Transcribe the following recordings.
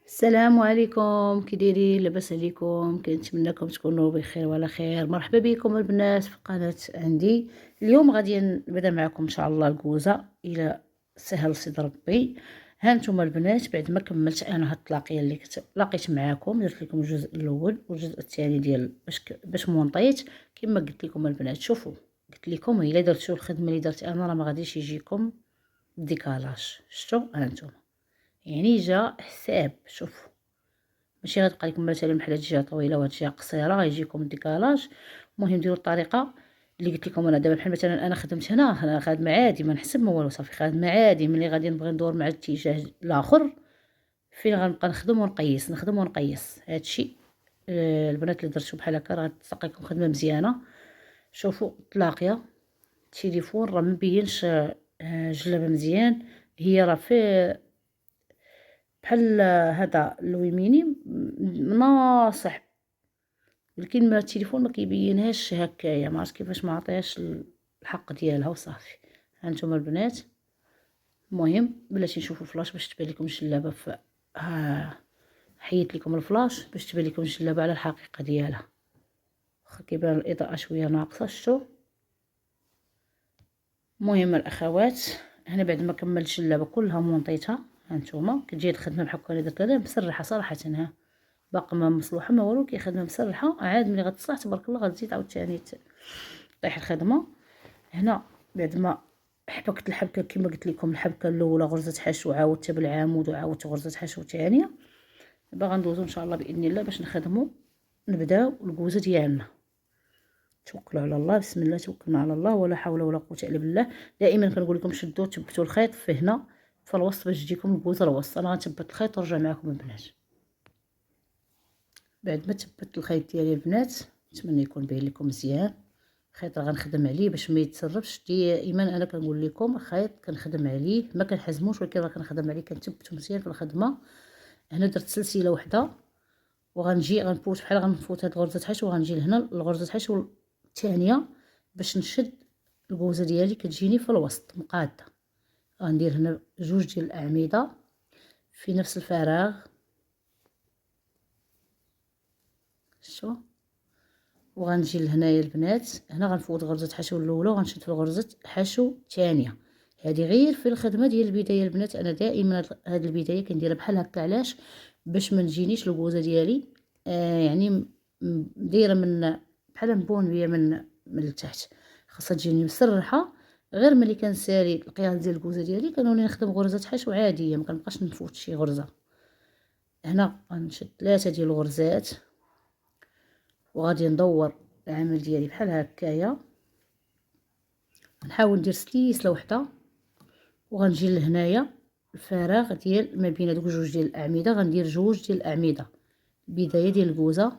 السلام عليكم، كي دايرين؟ لاباس عليكم؟ كنتمنىكم تكونوا بخير وعلى خير. مرحبا بكم البنات في القناه عندي. اليوم غادي نبدا معكم ان شاء الله الكوزه الى سهل صدر ربي. ها نتوما البنات، بعد ما كملت انا هاد الطلاقيه اللي كنت لاقيت معاكم، درت لكم الجزء الاول والجزء الثاني ديال باش مونطيت كما قلت لكم البنات. شوفوا، قلت لكم الا درتوا الخدمه اللي درت انا راه ما غاديش يجيكم ديكالاج. شفتوا؟ ها نتوما يعني جا حساب. شوفوا، ماشي غتبقى لكم مثلا بحال هاد الجهه طويله وهاد الجهه قصيره غيجيكم الديكالاج. المهم ديروا الطريقه اللي قلت لكم انا دابا. بحال مثلا انا خدمت هنا، انا خادمه عادي ما نحسب ما والو، صافي خادمه عادي. ملي غادي نبغي ندور مع الاتجاه الاخر فين غنبقى نخدم ونقيس نخدم ونقيس. هادشي البنات اللي درتو بحال هكا راه غتلقيكم خدمه مزيانه. شوفوا الطلاقيه، التليفون راه مبينش جلابه مزيان، هي راه في بحال هذا اليميني ناصح، ولكن ما التليفون ما كيبينهاش هكايا، ما عرفت كيفاش ما عطيهاش الحق ديالها وصافي. ها نتوما البنات، المهم بلاتي نشوفوا فلاش باش تبان لكم الجلابه. ها حيت لكم الفلاش باش تبان لكم الجلابه على الحقيقه ديالها. واخا كيبان الاضاءه شويه ناقصه. شتو؟ المهم الاخوات، هنا بعد ما كملت الجلابه كلها مونطيتها، ها نتوما كتجي الخدمه بحال هكا اللي درت انا مسرحه صراحه. ها باقا ما مصلوحه ما والو، كيخدم مسرحه عاد. ملي غتصلح تبارك الله غتزيد عاوتاني طيح الخدمه. هنا بعد ما حبكت الحبكه كما قلت لكم، الحبكه الاولى غرزه حشو، عاودتها بالعمود وعاودت غرزه حشو ثانيه. دابا غندوزو ان شاء الله باذن الله باش نخدمو نبداو الكوزه ديالنا. توكلوا على الله، بسم الله توكلنا على الله، ولا حول ولا قوه الا بالله. دائما كنقول لكم شدوا تبتوا الخيط في هنا في الوسط باش تجيكم الكوزه الوسط. انا غنثبت الخيط ونرجع معكم البنات. بعد ما ثبت الخيط ديالي البنات، نتمنى يكون باين لكم مزيان. الخيط راه غنخدم عليه باش ما يتسربش. دائما انا كنقول لكم الخيط كنخدم عليه ما كنحزموش، ولكن راه كنخدم عليه كنثبتو مزيان في الخدمه. هنا درت سلسله وحده وغنجي غنفوت بحال غنفوت هاد غرزه حشو وغنجي لهنا لغرزه حشو الثانيه باش نشد الكوزه ديالي كتجيني في الوسط مقاده. غندير هنا جوج ديال الاعمده في نفس الفراغ. شو وغنجي لهنايا البنات، هنا غنفوت غرزه حشو الاولى وغنشد في غرزه حشو الثانيه. هذه غير في الخدمه ديال البدايه البنات. انا دائما هاد البدايه كنديرها بحال هكا. علاش؟ باش ما نجينيش الكوزه ديالي يعني دايره من بحال مبونبيه من التحت. خاصها تجيني مسرحه. غير ملي كنسالي القياس ديال الكوزه ديالي كنولي نخدم غرزه حشو عاديه، ما كنبقاش نفوت شي غرزه. هنا غنشد 3 ديال الغرزات وغادي ندور العمل ديالي بحال هكايا. نحاول ندير سليسله وحده وغنجي لهنايا الفراغ ديال ما بين هذوك جوج ديال الاعمده. غندير جوج ديال الاعمده البدايه ديال الكوزه.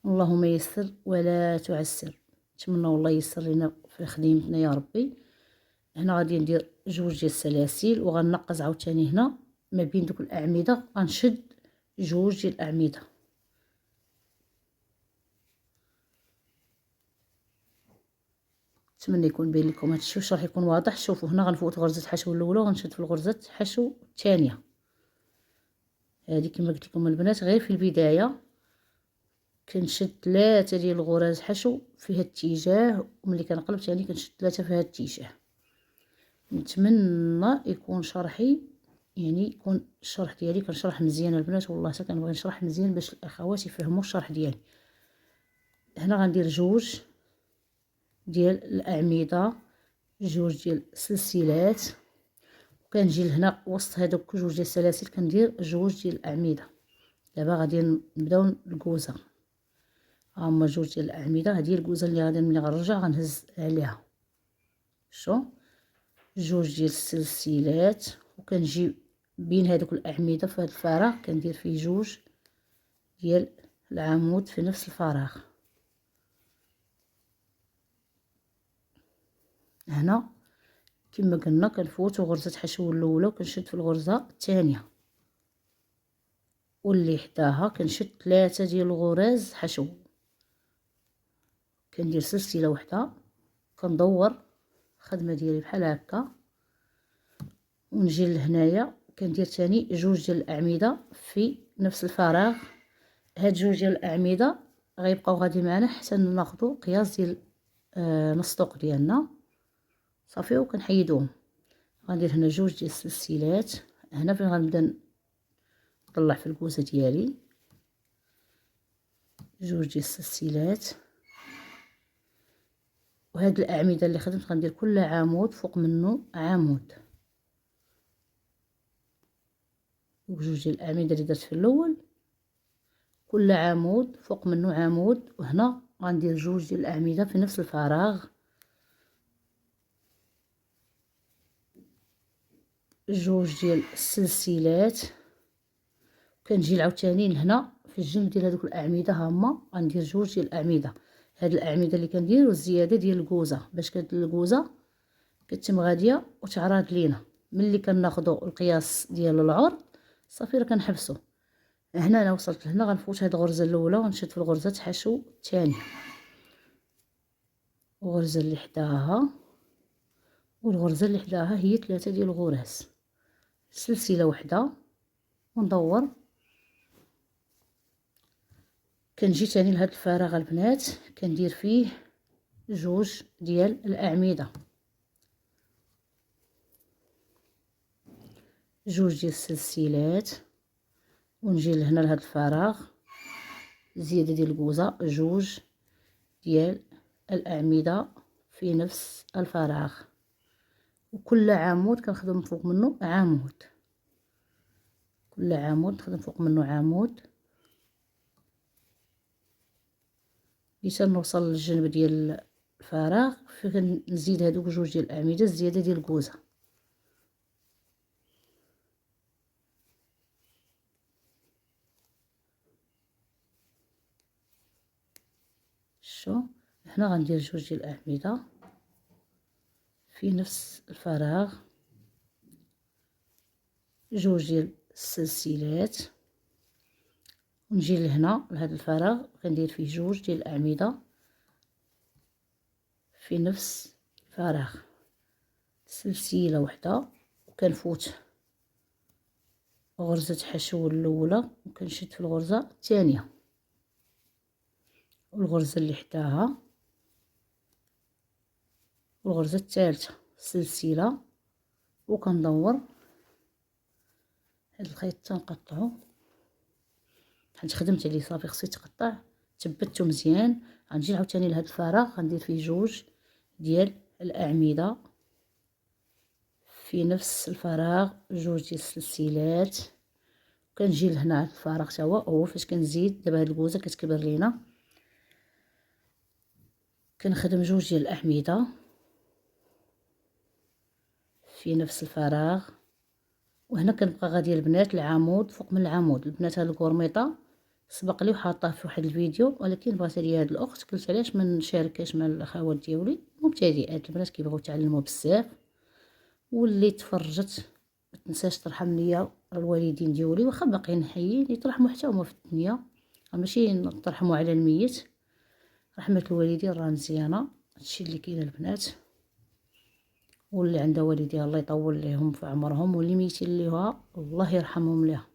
اللهم يسر ولا تعسر، نتمنى والله يسر لنا في خدمتنا يا ربي. هنا غادي ندير جوج ديال السلاسل وغنقص عاوتاني هنا ما بين دوك الاعمده غنشد جوج ديال الاعمده. نتمنى يكون باين لكم هادشي واش راح يكون واضح. شوفوا هنا غنفوت غرزه حشو الاولى وغنشد في الغرزه حشو الثانيه. هذه كما قلت لكم البنات غير في البدايه كنشد 3 ديال الغرز حشو في هاد الاتجاه، وملي كنقلب ثاني كنشد 3 في هاد الاتجاه. نتمنى يكون شرحي يعني يكون الشرح ديالي كنشرح مزيان البنات، والله حتى كنبغي نشرح مزيان باش الاخوات يفهموا الشرح ديالي. هنا غندير جوج ديال الاعمده، جوج ديال السلسلات، وكنجي لهنا وسط هذوك جوج ديال السلاسل كندير جوج ديال الاعمده. دابا غادي نبداو الكوزه. هما جوج ديال الاعمده، هذه هي الكوزه اللي غادي ملي غنرجع غنهز عليها. شو جوج ديال السلسلات وكنجي بين هذوك الاعمده في هذا الفراغ كندير فيه جوج ديال العمود في نفس الفراغ. هنا كما قلنا كنفوتوا غرزه حشو الاولى وكنشد في الغرزه الثانيه، واللي حداها كنشد 3 ديال الغرز حشو. كندير سلسله وحده كندور الخدمه ديالي بحال هكا ونجي لهنايا كندير تاني جوج ديال الاعمده في نفس الفراغ. هاد جوج ديال الاعمده غيبقاو غادي معنا حتى ناخدو قياس ديال نص طوق ديالنا صافي. وكنحيدوهم. غندير هنا جوج ديال السلسلات. هنا فين غنبدا نطلع في الكوسه ديالي جوج ديال السلسلات. وهاد الاعمده اللي خدمت غندير كل عمود فوق منه عمود، وجوج ديال الاعمده اللي درت في الاول كل عمود فوق منه عمود. وهنا غندير جوج ديال الاعمده في نفس الفراغ، جوج ديال السلسلات. كنجي عاوتاني لهنا في الجنب ديال هذوك الاعمده هما غندير جوج ديال الاعمده. هاد الاعمده اللي كنديروا الزياده ديال الكوزه باش الكوزه كتتم غاديه وتعرض لينا. ملي كناخذوا القياس ديال العرض صافي راه كنحبسوا. هنا انا وصلت لهنا غنفوت هاد الغرزه الاولى ونشد في الغرزه حشو الثانيه، الغرزه اللي حداها والغرزه اللي حداها هي 3 ديال الغرز، سلسله وحده وندور. كنجي تاني لهاد الفراغ البنات كندير فيه جوج ديال الاعمده، جوج ديال السلسلات، ونجي لهنا لهاد الفراغ زياده ديال الكوزه جوج ديال الاعمده في نفس الفراغ. وكل عمود كنخدم فوق منه عمود، كل عمود نخدم فوق منه عمود حتى نوصل للجنب ديال الفراغ فين نزيد هادوك جوج ديال الاعمده الزياده ديال الكوزه. شو هنا غندير جوج ديال الاعمده في نفس الفراغ، جوج ديال السلسلات، ونجي لهنا لهذا الفراغ كندير فيه جوج ديال الاعمده في نفس الفراغ، سلسله وحده. وكنفوت غرزه حشو الاولى وكنشد في الغرزه الثانيه والغرزه اللي حداها والغرزه الثالثه سلسله. وكندور هاد الخيط تنقطعو حيت خدمت عليه صافي خصو يتقطع، ثبتو مزيان. غنجي عاوتاني لهاد الفراغ غندير فيه جوج ديال الاعمده في نفس الفراغ، جوج ديال السلسلات. كنجي لهنا هاد الفراغ تا هو فاش كنزيد دابا هاد الكوزه كتكبر لينا كنخدم جوج ديال الاعمده في نفس الفراغ. وهنا كنبقى غاديه البنات العمود فوق من العمود. البنات هاد الكورميطه سبق لي وحاطاه في واحد الفيديو، ولكن بغات لي هاد الاخت قلت علاش ما نشاركهاش مع الاخوات ديالي مبتدئات البنات كيبغيو يتعلموا بزاف. واللي تفرجت ما تنساش ترحم ليا الوالدين ديالي واخا باقيين حيين يترحموا حتى هما في الدنيا، ماشي نترحموا على الميت. رحمه الوالدين راه مزيانه، هادشي اللي كاين البنات. واللي عندها والديها الله يطول ليهم في عمرهم، واللي ميتين ليها الله يرحمهم ليها.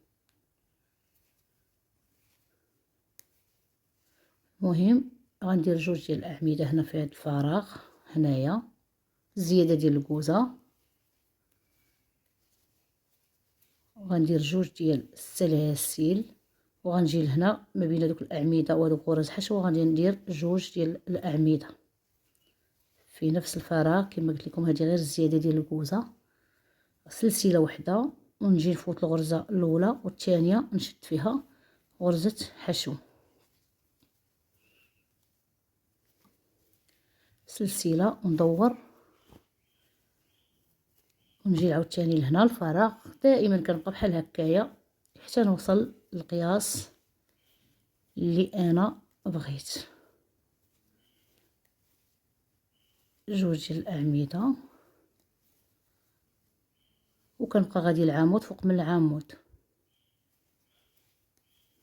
مهم غندير جوج ديال الاعمده هنا في هذا الفراغ هنايا زياده ديال الكوزه، وغندير جوج ديال السلاسل. وغنجي لهنا ما بين هذوك الاعمده وهذوك غرز حشو غادي ندير جوج ديال الاعمده في نفس الفراغ كما قلت لكم. هذه غير الزياده ديال الكوزه، سلسله وحده، ونجي نفوت الغرزه الاولى والثانيه نشد فيها غرزه حشو، سلسله وندور. ونجي عاوتاني لهنا الفراغ دائما كنبقى بحال هكايا حتى نوصل للقياس اللي انا بغيت. جوج ديال الاعمده وكنبقى غادي العمود فوق من العمود،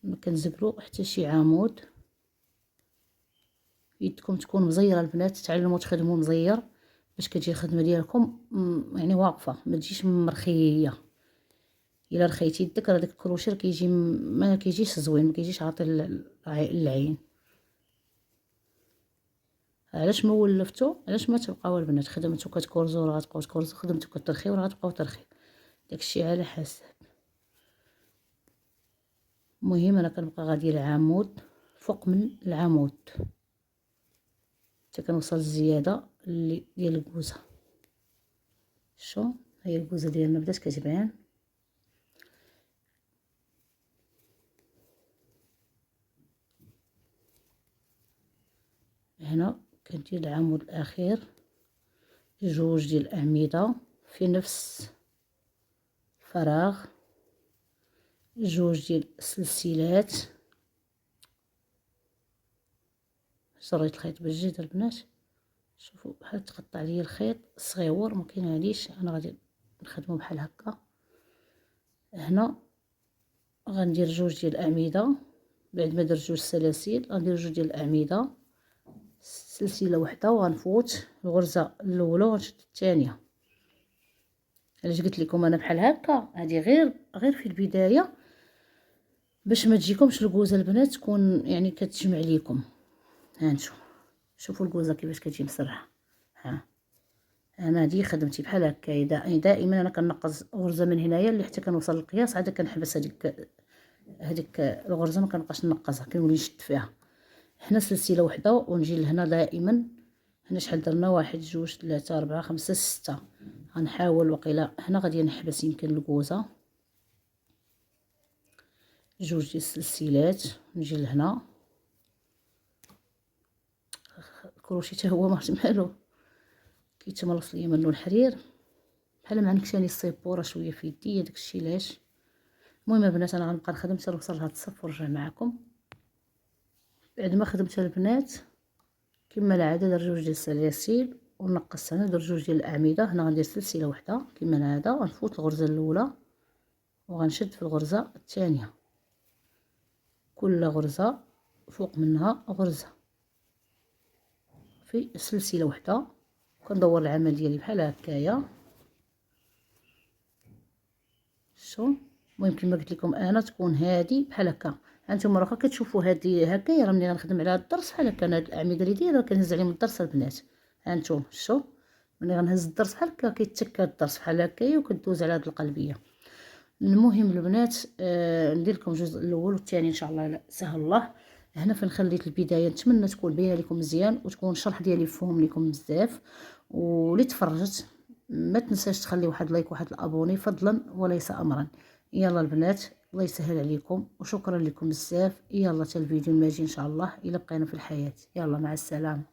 ما كنزقلو حتى شي عمود. يدكم تكون مزيره البنات، تعلموا تخدموا مزير باش كتجي الخدمه ديالكم يعني واقفه ما تجيش مرخيه. الا رخيتي يدك راه داك الكروشي راه كيجي ما كيجيش زوين، ما كيجيش عاطي العين. علاش ما ولفتو؟ علاش ما تبقاو البنات خدمتو كتكورزو راه غتبقاو تكورزو، خدمتو كترخيو راه غتبقاو ترخيو، داكشي على حسب. المهم انا كنبقى غادي العمود فوق من العمود حتى كنوصل الزياده اللي ديال الكوزه. شو هي الكوزه ديالنا بدات كتبان. هنا كندير العمود الاخير جوج ديال الاعمده في نفس الفراغ، جوج ديال السلسلات. شريت الخيط بالجد البنات، شوفوا بحال تقطع لي الخيط صغيور، ما كايناليش انا غادي نخدمو بحال هكا. هنا غندير جوج ديال الاعمده، بعد ما درت جوج سلاسل غندير جوج ديال الاعمده، سلسله وحده، وغنفوت الغرزه الاولى ونشد الثانيه. علاش قلت لكم انا بحال هكا؟ هذه غير في البدايه باش ما تجيكمش الكوزه البنات تكون يعني كتجمع ليكم. ها نشوف، شوفوا الكوزه كيفاش كتجي مسرحه. ها انا هذه خدمتي بحال هكا، دائما انا كنقص غرزه من هنايا اللي حتى كنوصل للقياس، عاد كنحبس هذيك الغرزه ما كنبقاش نقصها، كنولي نشد فيها. هنا سلسله وحده ونجي لهنا دائما. هنا شحال درنا؟ واحد جوج ثلاثة أربعة خمسة ستة. غنحاول وقيلا هنا غادي نحبس يمكن الكوزه، جوج ديال السلسلات نجي لهنا. الكروشي حتى هو مالو كيتملص ليا منو الحرير، بحال ما نكشاني السيبوره شويه في يدي، داكشي علاش. المهم البنات انا غنبقى نخدم حتى نوصل لهاد الصف ونرجع معكم. بعد ما خدمت البنات كما العاده درت جوج ديال السلاسل ونقصت، هنا درت جوج ديال الاعمده. هنا غندير سلسله وحده كما العاده، ونفوت الغرزه الاولى وغنشد في الغرزه الثانيه، كل غرزه فوق منها غرزه في سلسله وحده. كندور العمل ديالي بحال هكايا. شو المهم كما قلت لكم انا تكون هادي بحال هكا. هانتوما راه كتشوفوا هادي هكايا، راه ملي غنخدم على هاد الضرس بحال هكا. انا هاد الاعمده اللي دايره كنهز عليهم الضرس البنات. هانتوما شو ملي غنهز الضرس بحال هكا كيتك هاد الضرس بحال هكايا وكدوز على هاد القلبيه. المهم البنات ندير لكم الجزء الاول والثاني ان شاء الله سهل الله. هنا فين خليت البدايه، نتمنى تكون باينه لكم مزيان وتكون الشرح ديالي مفهوم لكم بزاف. واللي تفرجت ما تنساش تخلي واحد لايك وواحد الابوني فضلا وليس امرا. يلا البنات الله يسهل عليكم وشكرا لكم بزاف. يلا حتى الفيديو الماجي ان شاء الله الا بقينا في الحياه. يلا مع السلامه.